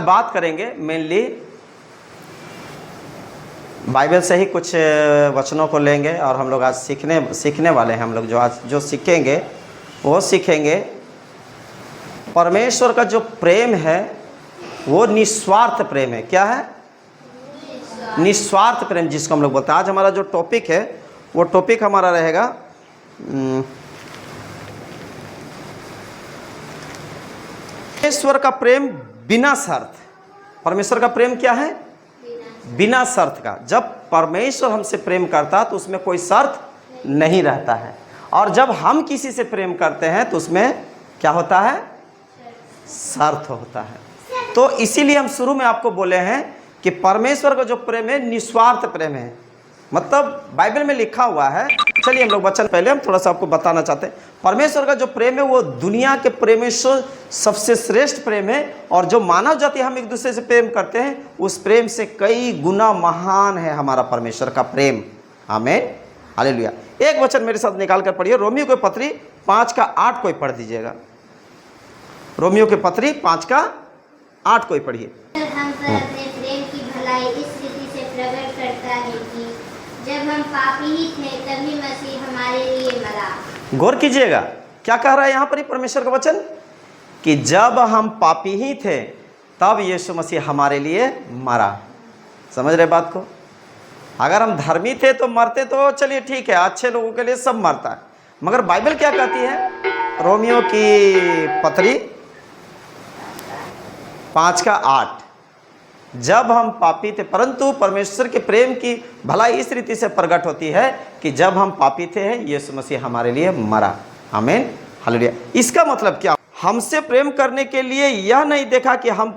बात करेंगे mainly Bible से ही कुछ वचनों को लेंगे और हम लोग आज सीखने वाले हैं। हम लोग जो सीखेंगे वो सीखेंगे परमेश्वर का जो प्रेम है वो निस्वार्थ प्रेम है। क्या है? निस्वार्थ प्रेम, जिसको हम लोग बोलते हैं। आज हमारा जो टॉपिक है वो टॉपिक हमारा रहेगा परमेश्वर का प्रेम बिना शर्त। परमेश्वर का प्रेम क्या है? बिना शर्त का। जब परमेश्वर हमसे प्रेम करता है तो उसमें कोई शर्त नहीं रहता है, और जब हम किसी से प्रेम करते हैं तो उसमें क्या होता है? शर्त होता है। तो इसीलिए हम शुरू में आपको बोले हैं कि परमेश्वर का जो प्रेम है निस्वार्थ प्रेम है। मतलब बाइबल में लिखा हुआ है। चलिए हम लोग वचन पहले हम थोड़ा सा आपको बताना चाहते हैं। परमेश्वर का जो प्रेम है वो दुनिया के प्रेम से सबसे श्रेष्ठ प्रेम है, और जो मानव जाति हम एक दूसरे से प्रेम करते हैं उस प्रेम से कई गुना महान है हमारा परमेश्वर का प्रेम। आमीन, हालेलुया। एक वचन मेरे साथ निकाल कर पढ़िए, रोमियो के पत्री 5:8 कोई पढ़ दीजिएगा। रोमियो के पत्री 5:8 कोई पढ़िए। हम पर अपने प्रेम की भलाई इस रीति से प्रकट करता है कि जब हम पापी ही थे तभी मसीह हमारे लिए मरा। गौर कीजिएगा क्या कह रहा है यहाँ पर ही परमेश्वर का वचन, कि जब हम पापी ही थे तब यीशु मसीह हमारे लिए मरा। समझ रहे बात को? अगर हम धर्मी थे तो मरते तो चलिए ठीक है, अच्छे लोगों के लिए सब मरता है, मगर बाइबल क्या कहती है? रोमियो की पत्री 5:8, जब हम पापी थे, परंतु परमेश्वर के प्रेम की भलाई इस रीति से प्रकट होती है कि जब हम पापी थे यीशु मसीह हमारे लिए मरा। आमीन, हालेलुया। इसका मतलब क्या? हमसे प्रेम करने के लिए यह नहीं देखा कि हम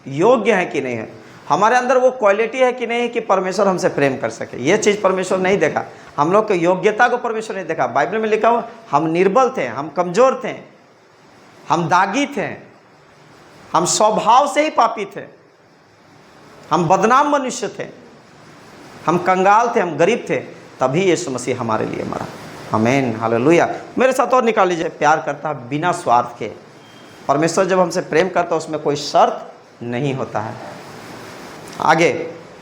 योग्य हैं कि नहीं है, हमारे अंदर वो क्वालिटी है कि नहीं है कि परमेश्वर हमसे प्रेम कर सके। ये चीज़ परमेश्वर नहीं देखा। हम लोग की योग्यता को परमेश्वर नहीं देखा। बाइबल में लिखा हुआ हम निर्बल थे, हम कमज़ोर थे, हम दागी थे, हम स्वभाव से ही पापी थे, हम बदनाम मनुष्य थे, हम कंगाल थे, हम गरीब थे, तभी यीशु मसीह हमारे लिए मरा। आमीन, हालेलुया। मेरे साथ और निकाल लीजिए, प्यार करता है बिना स्वार्थ के। परमेश्वर जब हमसे प्रेम करता है उसमें कोई शर्त नहीं होता है। आगे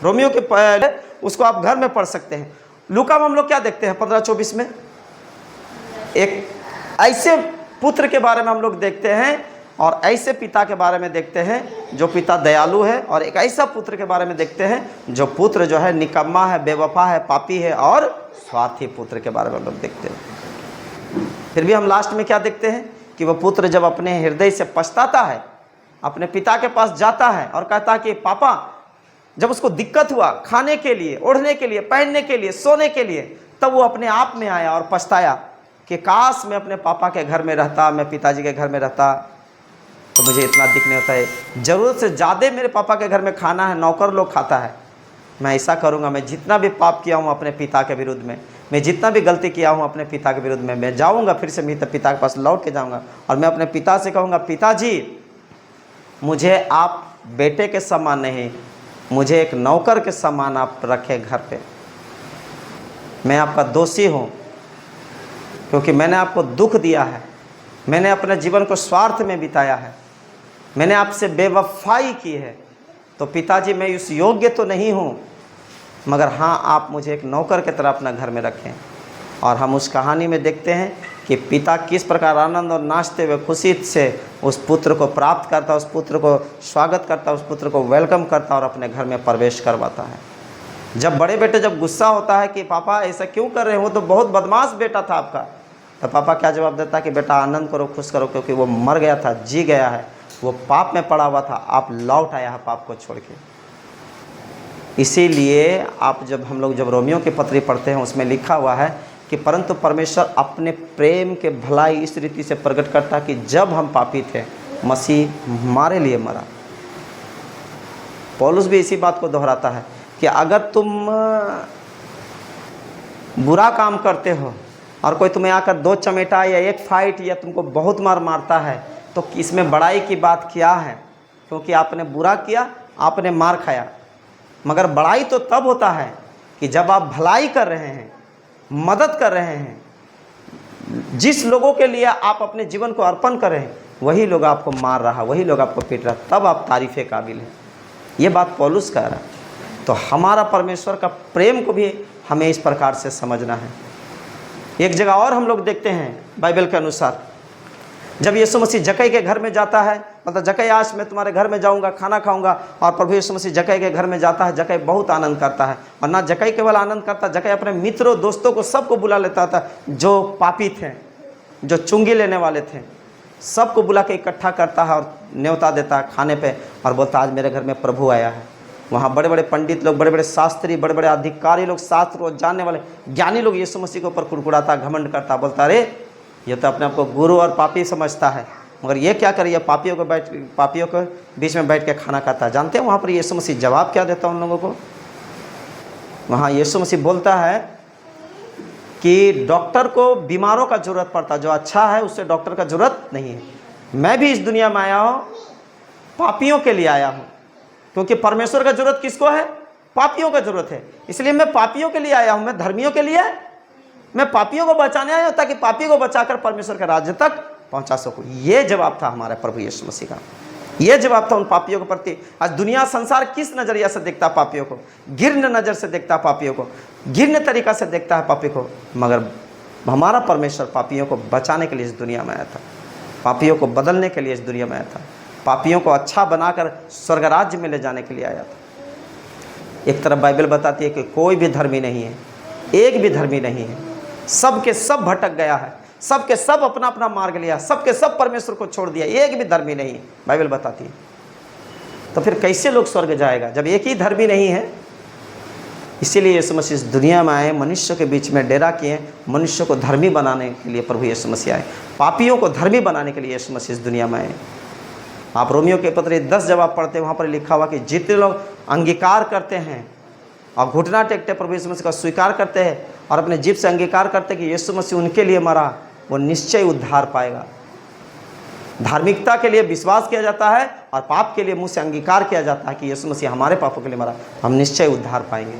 रोमियो के पहले उसको आप घर में पढ़ सकते हैं। लूका में हम लोग क्या देखते हैं 15:24 में? एक ऐसे पुत्र के बारे में हम लोग देखते हैं और ऐसे पिता के बारे में देखते हैं जो पिता दयालु है, और एक ऐसा पुत्र के बारे में देखते हैं जो पुत्र जो है निकम्मा है, बेवफा है, पापी है और स्वार्थी पुत्र के बारे में हम लोग देखते हैं। फिर भी हम लास्ट में क्या देखते हैं कि वह पुत्र जब अपने हृदय से पछताता है, अपने पिता के पास जाता है और कहता है कि पापा, जब उसको दिक्कत हुआ खाने के लिए, ओढ़ने के लिए, पहनने के लिए, सोने के लिए, तब वो अपने आप में आया और पछताया कि काश मैं अपने पापा के घर में रहता, मैं पिताजी के घर में रहता तो मुझे इतना दिख नहीं होता है। ज़रूरत से ज़्यादा मेरे पापा के घर में खाना है, नौकर लोग खाता है। मैं ऐसा करूँगा, मैं जितना भी पाप किया हूँ अपने पिता के विरुद्ध में, मैं जितना भी गलती किया हूँ अपने पिता के विरुद्ध में, मैं जाऊँगा फिर से मेरे पिता के पास लौट के जाऊँगा और मैं अपने पिता से कहूँगा, पिताजी मुझे आप बेटे के समान नहीं, मुझे एक नौकर के समान आप रखें घर पे। मैं आपका दोषी हूँ क्योंकि मैंने आपको दुख दिया है, मैंने अपने जीवन को स्वार्थ में बिताया है, मैंने आपसे बेवफाई की है। तो पिताजी मैं उस योग्य तो नहीं हूँ, मगर हाँ आप मुझे एक नौकर की तरह अपना घर में रखें। और हम उस कहानी में देखते हैं कि पिता किस प्रकार आनंद और नाचते हुए खुशी से उस पुत्र को प्राप्त करता, उस पुत्र को स्वागत करता, उस पुत्र को वेलकम करता और अपने घर में प्रवेश करवाता है। जब बड़े बेटे जब गुस्सा होता है कि पापा ऐसा क्यों कर रहे हैं, वो तो बहुत बदमाश बेटा था आपका, तो पापा क्या जवाब देता है कि बेटा आनंद करो, खुश करो, क्योंकि वो मर गया था, जी गया है, वो पाप में पड़ा हुआ था, आप लौट आया है पाप को छोड़ के। इसीलिए आप हम लोग जब रोमियो की पत्री पढ़ते हैं उसमें लिखा हुआ है कि परंतु परमेश्वर अपने प्रेम के भलाई इस रीति से प्रकट करता कि जब हम पापी थे मसीह हमारे लिए मरा। पौलुस भी इसी बात को दोहराता है कि अगर तुम बुरा काम करते हो और कोई तुम्हें आकर दो चमेटा या एक फाइट या तुमको बहुत मार मारता है तो इसमें बड़ाई की बात क्या है, क्योंकि आपने बुरा किया, आपने मार खाया। मगर बड़ाई तो तब होता है कि जब आप भलाई कर रहे हैं, मदद कर रहे हैं, जिस लोगों के लिए आप अपने जीवन को अर्पण कर रहे हैं, वही लोग आपको मार रहा, वही लोग आपको पीट रहा, तब आप तारीफ़ काबिल हैं। ये बात पौलुस कह रहा है। तो हमारा परमेश्वर का प्रेम को भी हमें इस प्रकार से समझना है। एक जगह और हम लोग देखते हैं बाइबल के अनुसार, जब यीशु मसीह जक्कई के घर में जाता है, मतलब जक्कई आज मैं तुम्हारे घर में जाऊंगा, खाना खाऊंगा, और प्रभु यीशु मसीह जक्कई के घर में जाता है। जक्कई बहुत आनंद करता है, और ना जक्कई केवल आनंद करता, जक्कई अपने मित्रों दोस्तों को सबको बुला लेता था, जो पापी थे, जो चुंगी लेने वाले थे, सबको बुला के इकट्ठा करता है और न्योता देता है खाने पे, और बोलता आज मेरे घर में प्रभु आया है। वहाँ बड़े बड़े पंडित लोग, बड़े बड़े शास्त्री, बड़े बड़े अधिकारी लोग, शास्त्र को जानने वाले ज्ञानी लोग यीशु मसीह के ऊपर कुड़कुड़ाता, घमंड करता, बोलता अरे ये तो अपने आप को गुरु और पापी समझता है, मगर ये क्या करे, पापियों के बीच में बैठ के खाना खाता है। जानते हैं वहाँ पर यीशु मसीह जवाब क्या देता है उन लोगों को? वहाँ यीशु मसीह बोलता है कि डॉक्टर को बीमारों का जरूरत पड़ता, जो अच्छा है उससे डॉक्टर का जरूरत नहीं है। मैं भी इस दुनिया में आया हूँ, पापियों के लिए आया हूँ, क्योंकि परमेश्वर का जरूरत किसको है? पापियों का जरूरत है। इसलिए मैं पापियों के लिए आया हूँ, मैं धर्मियों के लिए, मैं पापियों को बचाने आया हूँ, ताकि पापी को बचाकर परमेश्वर के राज्य तक पहुँचा सकूँ। ये जवाब था हमारे प्रभु यीशु मसीह का, ये जवाब था उन पापियों के प्रति। आज दुनिया संसार किस नज़रिया से देखता है पापियों को? घृण्य नज़र से देखता है पापियों को, घृण्य तरीका से देखता है पापी को, मगर हमारा परमेश्वर पापियों को बचाने के लिए इस दुनिया में आया था, पापियों को बदलने के लिए इस दुनिया में आया था, पापियों को अच्छा बनाकर स्वर्ग राज्य में ले जाने के लिए आया था। एक तरफ बाइबल बताती है कि कोई भी धर्मी नहीं है, एक भी धर्मी नहीं है, सब के सब भटक गया है, सब के सब अपना अपना मार्ग लिया, सब के सब परमेश्वर को छोड़ दिया, एक भी धर्मी नहीं है, बाइबल बताती है। तो फिर कैसे लोग स्वर्ग जाएगा जब एक ही धर्मी नहीं है? इसीलिए यीशु मसीह इस दुनिया में आए, मनुष्य के बीच में डेरा किए, मनुष्य को धर्मी बनाने के लिए प्रभु यीशु मसीह आए, पापियों को धर्मी बनाने के लिए यीशु मसीह इस दुनिया में आए। आप रोमियो के पत्र 10 जब आप पढ़ते हैं, वहाँ पर लिखा हुआ कि जितने लोग अंगीकार करते हैं और घुटना टेकते प्रभु यीशु मसीह का स्वीकार करते हैं और अपने जीभ से अंगीकार करते हैं कि यीशु मसीह उनके लिए मरा, वो निश्चय उद्धार पाएगा। धार्मिकता के लिए विश्वास किया जाता है और पाप के लिए मुंह से अंगीकार किया जाता है कि यीशु मसीह हमारे पापों के लिए मरा, हम निश्चय उद्धार पाएंगे।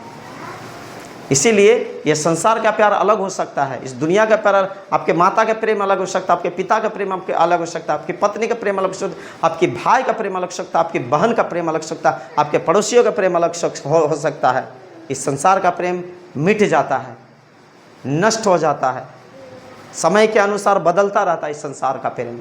इसीलिए ये संसार का प्यार अलग हो सकता है, इस दुनिया का प्यार, आपके माता का प्रेम अलग हो सकता है, आपके पिता का प्रेम आपके अलग हो सकता है, आपकी पत्नी का प्रेम अलग हो सकता है, आपकी भाई का प्रेम अलग हो सकता है, आपकी बहन का प्रेम अलग हो सकता है, आपके पड़ोसियों का प्रेम अलग हो सकता है। इस संसार का प्रेम मिट जाता है, नष्ट हो जाता है, समय के अनुसार बदलता रहता है इस संसार का प्रेम,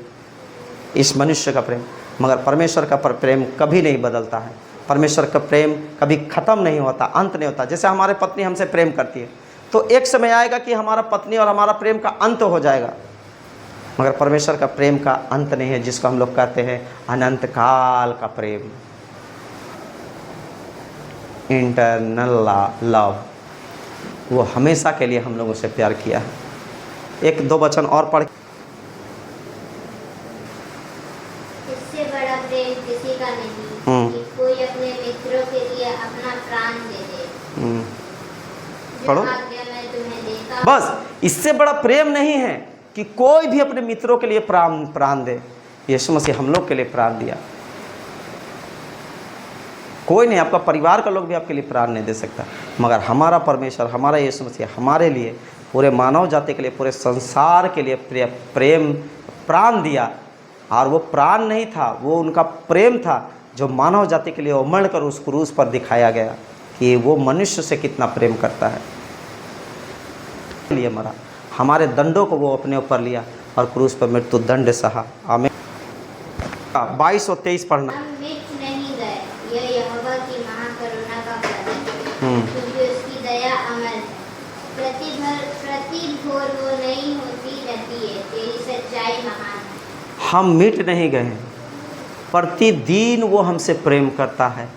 इस मनुष्य का प्रेम, मगर परमेश्वर का प्रेम कभी नहीं बदलता है। परमेश्वर का प्रेम कभी ख़त्म नहीं होता, अंत नहीं होता। जैसे हमारे पत्नी हमसे प्रेम करती है, तो एक समय आएगा कि हमारा पत्नी और हमारा प्रेम का अंत हो जाएगा, मगर परमेश्वर का प्रेम का अंत नहीं है, जिसको हम लोग कहते हैं अनंत काल का प्रेम, इंटरनल लव। वो हमेशा के लिए हम लोगों से प्यार किया है। एक दो वचन और पढ़। इससे बड़ा प्रेम किसी का नहीं कि कोई अपने मित्रों के लिए अपना प्राण दे दे। पढ़ो। आज्ञा मैं तुम्हें देता हूं। बस इससे बड़ा प्रेम नहीं है कि कोई भी अपने मित्रों के लिए प्राण दे। यीशु मसीह हम लोग के लिए प्राण दिया। कोई नहीं, आपका परिवार का लोग भी आपके लिए प्राण नहीं दे सकता, मगर हमारा परमेश्वर, हमारा यीशु मसीह हमारे लिए, पूरे मानव जाति के लिए, पूरे संसार के लिए प्रेम प्राण दिया। और वो प्राण नहीं था, वो उनका प्रेम था जो मानव जाति के लिए उमड़ कर उस क्रूस पर दिखाया गया कि वो मनुष्य से कितना प्रेम करता है। लिए मरा, हमारे दंडों को वो अपने ऊपर लिया और क्रूस पर मृत्यु दंड सहा। आमीन। 22 और 23 पढ़ना। हम मिट नहीं गए, यह यहोवा की महाकरुणा का फल है, क्योंकि उसकी दया अमर है। प्रति भोर वो नई होती रहती है, तेरी सच्चाई महान है। हम मिट नहीं गए, प्रतिदिन वो हमसे प्रेम करता है।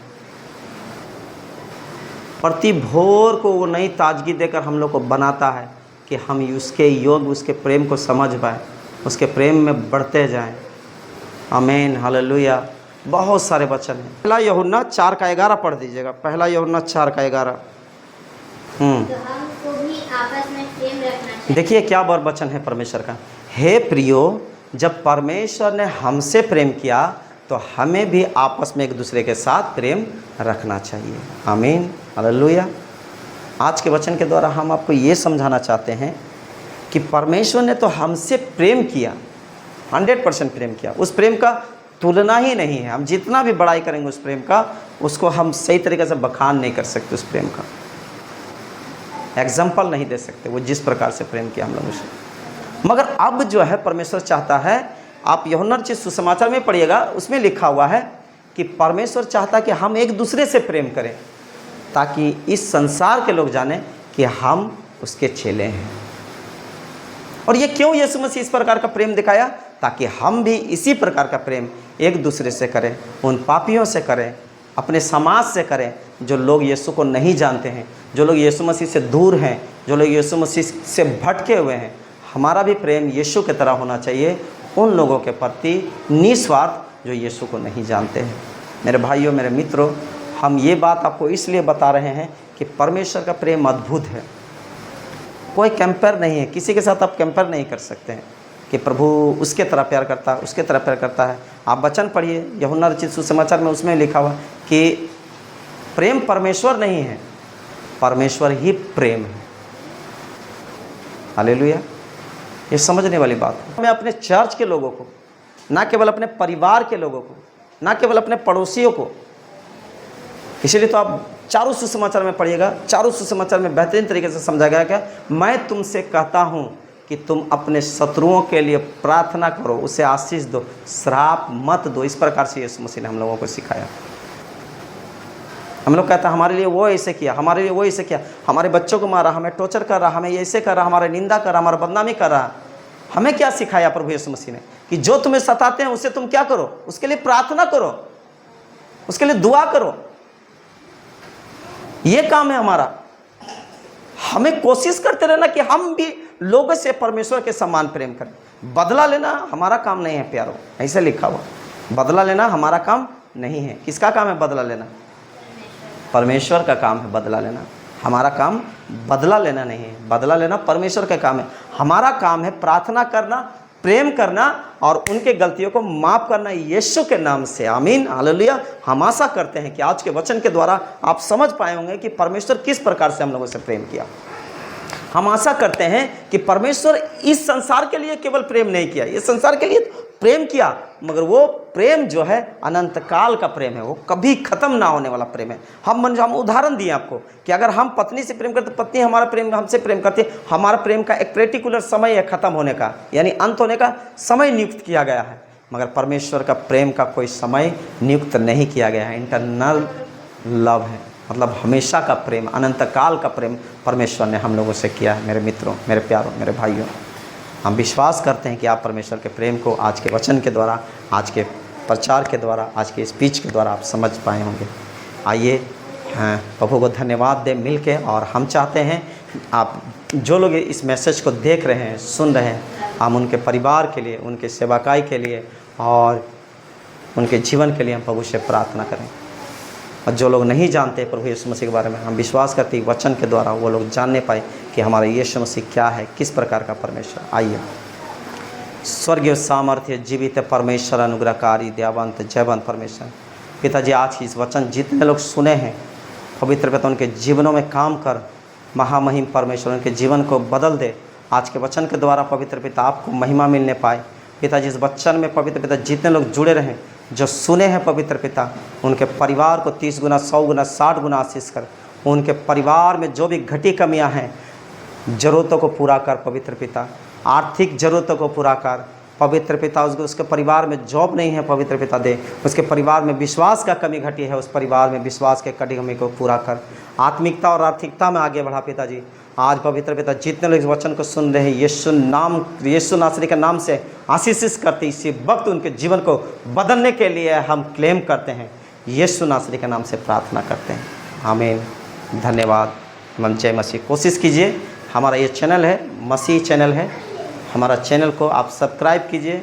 प्रति भोर को वो नई ताजगी देकर हम लोग को बनाता है कि हम उसके योग, उसके प्रेम को समझ पाए, उसके प्रेम में बढ़ते जाएं। आमीन, हालेलुया। बहुत सारे वचन हैं। पहला यूहन्ना 4:11 पढ़ दीजिएगा। पहला यूहन्ना 4:11। तो हमको भी आपस में प्रेम रखना चाहिए। देखिए क्या बर वचन है परमेश्वर का। हे प्रियो, जब परमेश्वर ने हमसे प्रेम किया तो हमें भी आपस में एक दूसरे के साथ प्रेम रखना चाहिए। आमीन, हालेलुया। आज के वचन के द्वारा हम आपको ये समझाना चाहते हैं कि परमेश्वर ने तो हमसे प्रेम किया, 100% प्रेम किया। उस प्रेम का तुलना ही नहीं है। हम जितना भी बड़ाई करेंगे उस प्रेम का, उसको हम सही तरीके से बखान नहीं कर सकते। उस प्रेम का एग्जाम्पल नहीं दे सकते, वो जिस प्रकार से प्रेम किया हम लोगों से। मगर अब जो है परमेश्वर चाहता है, आप यूहन्ना रचित सुसमाचार में पढ़िएगा, उसमें लिखा हुआ है कि परमेश्वर चाहता है कि हम एक दूसरे से प्रेम करें, ताकि इस संसार के लोग जानें कि हम उसके चेले हैं। और ये क्यों यीशु मसीह इस प्रकार का प्रेम दिखाया? ताकि हम भी इसी प्रकार का प्रेम एक दूसरे से करें, उन पापियों से करें, अपने समाज से करें जो लोग यीशु को नहीं जानते हैं, जो लोग यीशु मसीह से दूर हैं, जो लोग यीशु मसीह से भटके हुए हैं। हमारा भी प्रेम यीशु की तरह होना चाहिए उन लोगों के प्रति निस्वार्थ जो यीशु को नहीं जानते हैं। मेरे भाइयों, मेरे मित्रों, हम ये बात आपको इसलिए बता रहे हैं कि परमेश्वर का प्रेम अद्भुत है। कोई कंपेयर नहीं है, किसी के साथ आप कंपेयर नहीं कर सकते हैं कि प्रभु उसके तरह प्यार करता है, उसके तरह प्यार करता है। आप वचन पढ़िए यूहन्ना रचित सुसमाचार में, उसमें लिखा हुआ कि प्रेम परमेश्वर नहीं है, परमेश्वर ही प्रेम है। हालेलुया। ये समझने वाली बात है। मैं अपने चर्च के लोगों को, ना केवल अपने परिवार के लोगों को, ना केवल अपने पड़ोसियों को, इसीलिए तो आप चारों सुसमाचार में पढ़िएगा, चारों सुसमाचार में बेहतरीन तरीके से समझा गया क्या, मैं तुमसे कहता हूँ कि तुम अपने शत्रुओं के लिए प्रार्थना करो, उसे आशीष दो, श्राप मत दो। इस प्रकार से यीशु मसीह ने हम लोगों को सिखाया। हम लोग कहते हैं हमारे लिए वो ऐसे किया, हमारे लिए वो ऐसे किया, हमारे बच्चों को मारा, हमें टॉर्चर कर रहा, हमें ऐसे कर रहा, हमारा निंदा कर रहा, हमारा बदनामी कर रहा। हमें क्या सिखाया प्रभु यीशु मसीह ने? कि जो तुम्हें सताते हैं उसे तुम क्या करो, उसके लिए प्रार्थना करो, उसके लिए दुआ करो। ये काम है हमारा। हमें कोशिश करते रहना कि हम भी लोगों से परमेश्वर के समान प्रेम करें। बदला लेना हमारा काम नहीं है प्यारो, ऐसे लिखा हुआ। बदला लेना हमारा काम नहीं है। किसका काम है बदला लेना? परमेश्वर का काम है बदला लेना। हमारा काम बदला लेना नहीं है, बदला लेना परमेश्वर का काम है। हमारा काम है प्रार्थना करना, प्रेम करना और उनके गलतियों को माफ़ करना यीशु के नाम से। आमीन, हालेलुया। हम आशा करते हैं कि आज के वचन के द्वारा आप समझ पाए होंगे कि परमेश्वर किस प्रकार से हम लोगों से प्रेम किया। हम आशा करते हैं कि परमेश्वर इस संसार के लिए केवल प्रेम नहीं किया, इस संसार के लिए प्रेम किया, मगर वो प्रेम जो है अनंत काल का प्रेम है, वो कभी ख़त्म ना होने वाला प्रेम है। हम उदाहरण दिए आपको कि अगर हम पत्नी से प्रेम करते, पत्नी हमारा प्रेम हमसे प्रेम करती है, हमारा प्रेम का एक पर्टिकुलर समय है ख़त्म होने का, यानी अंत होने का समय नियुक्त किया गया है। मगर परमेश्वर का प्रेम का कोई समय नियुक्त नहीं किया गया है। इंटरनल लव है, मतलब हमेशा का प्रेम, अनंत काल का प्रेम परमेश्वर ने हम लोगों से किया है। मेरे मित्रों, मेरे प्यारों, मेरे भाइयों, हम विश्वास करते हैं कि आप परमेश्वर के प्रेम को आज के वचन के द्वारा, आज के प्रचार के द्वारा, आज के स्पीच के द्वारा आप समझ पाए होंगे। आइए प्रभु को धन्यवाद दें मिल के। और हम चाहते हैं आप जो लोग इस मैसेज को देख रहे हैं, सुन रहे हैं, हम उनके परिवार के लिए, उनके सेवाकाई के लिए और उनके जीवन के लिए हम प्रभु से प्रार्थना करें। और जो लोग नहीं जानते प्रभु यीशु मसीह के बारे में, हम विश्वास करते हैं वचन के द्वारा वो लोग जानने पाए कि हमारा यीशु मसीह क्या है, किस प्रकार का परमेश्वर। आइए। स्वर्गीय सामर्थ्य जीवित परमेश्वर, अनुग्रहकारी दयावंत जयवंत परमेश्वर, पिताजी आज इस वचन जितने लोग सुने हैं पवित्र पिता उनके जीवनों में काम कर, महामहिम परमेश्वर उनके जीवन को बदल दे। आज के वचन के द्वारा पवित्र पिता आपको महिमा मिलने पाए। पिताजी इस वचन में पवित्र पिता जितने लोग जुड़े रहें, जो सुने हैं पवित्र पिता, उनके परिवार को 30 गुना 100 गुना 60 गुना आशीष कर। उनके परिवार में जो भी घटी कमियां हैं, ज़रूरतों को पूरा कर पवित्र पिता, आर्थिक ज़रूरतों को पूरा कर पवित्र पिता। उसके परिवार में जॉब नहीं है पवित्र पिता दे, उसके परिवार में विश्वास का कमी घटी है, उस परिवार में विश्वास के कमी को पूरा कर। आत्मिकता और आर्थिकता में आगे बढ़ा पिताजी। आज पवित्र पिता जितने लोग इस वचन को सुन रहे हैं, यीशु नासरी के नाम से आशीषित करते इसी वक्त उनके जीवन को बदलने के लिए हम क्लेम करते हैं। यीशु नासरी के नाम से प्रार्थना करते हैं, आमीन। धन्यवाद। जय मसीह। कोशिश कीजिए, हमारा ये चैनल है, मसीह चैनल है, हमारा चैनल को आप सब्सक्राइब कीजिए,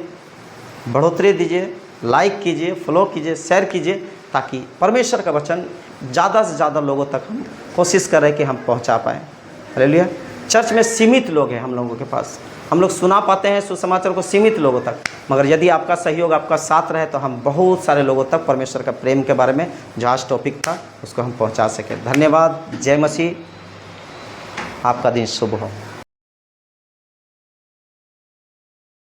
बढ़ोतरी दीजिए, लाइक कीजिए, फॉलो कीजिए, शेयर कीजिए, ताकि परमेश्वर का वचन ज़्यादा से ज़्यादा लोगों तक हम कोशिश कर रहे हैं कि हम पहुंचा पाएँ। हालेलुया। चर्च में सीमित लोग हैं हम लोगों के पास, हम लोग सुना पाते हैं सुसमाचार को सीमित लोगों तक, मगर यदि आपका सहयोग, आपका साथ रहे तो हम बहुत सारे लोगों तक परमेश्वर का प्रेम के बारे में जो आज टॉपिक था उसको हम पहुंचा सकें। धन्यवाद। जय मसीह। आपका दिन शुभ हो।